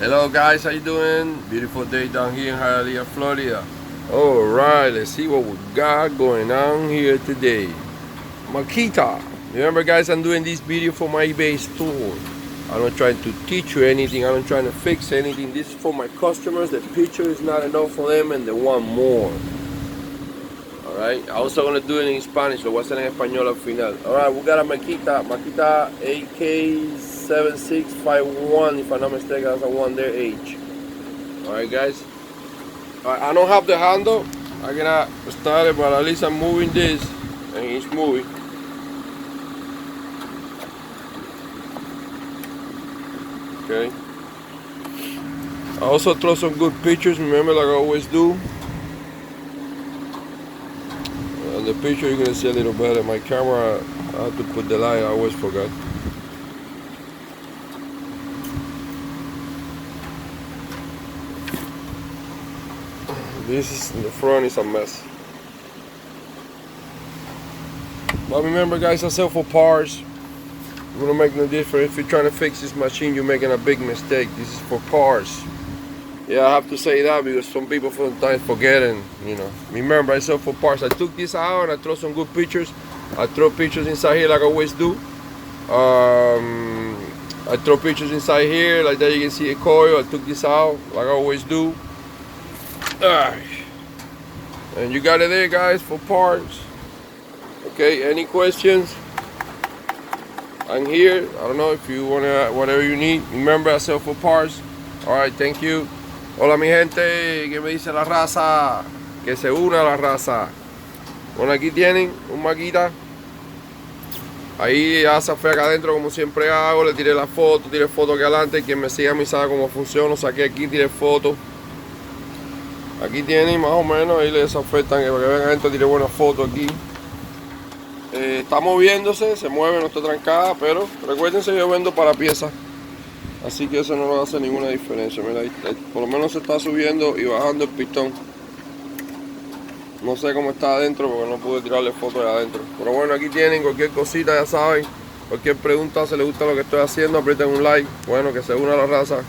Hello guys, how you doing? Beautiful day down here in Hialeah, Florida. Alright, let's see what we got going on here today. Makita. Remember guys, I'm doing this video for my eBay store. I'm not trying to teach you anything, I'm not trying to fix anything. This is for my customers. The picture is not enough for them and they want more. Alright, I'm also going to do it in Spanish. Lo voy a hacer en español al final. Alright, we got a makita EK7651, if I'm not mistaken, that's a one there H. Alright guys, I don't have the handle. I cannot start it, but at least I'm moving this and it's moving. Okay, I also throw some good pictures, remember, like I always do. And the picture you're gonna see a little better. My camera, I have to put the light, I always forgot. This is in the front, is a mess. But remember guys, I sell for parts. It's gonna make no difference. If you're trying to fix this machine, you're making a big mistake. This is for parts. Yeah, I have to say that because some people sometimes forget, and you know. Remember, I sell for parts. I took this out and I throw some good pictures. I throw pictures inside here like I always do. I throw pictures inside here like that. You can see a coil. I took this out like I always do. And you got it there guys for parts. Okay, any questions? I'm here. I don't know if you want to, whatever you need. Remember, I sell for parts. Alright, thank you. Hola mi gente, ¿qué me dice la raza? Que se una la raza. Bueno, aquí tienen un makita. Ahí ya se fue acá adentro como siempre hago. Le tiré la foto, tiré foto aquí adelante. Quien me siga a mí sabe cómo funciona. Lo saqué aquí, tiré foto. Aquí tienen más o menos, ahí les ofertan que vean adentro, tiré buena foto aquí. Está moviéndose, se mueve, no está trancada, pero recuérdense, yo vendo para piezas. Así que eso no va a hacer ninguna diferencia. Mira, ahí, por lo menos se está subiendo y bajando el pistón. No sé cómo está adentro porque no pude tirarle fotos de adentro. Pero bueno, aquí tienen cualquier cosita, ya saben. Cualquier pregunta, si les gusta lo que estoy haciendo, aprieten un like. Bueno, que se una la raza.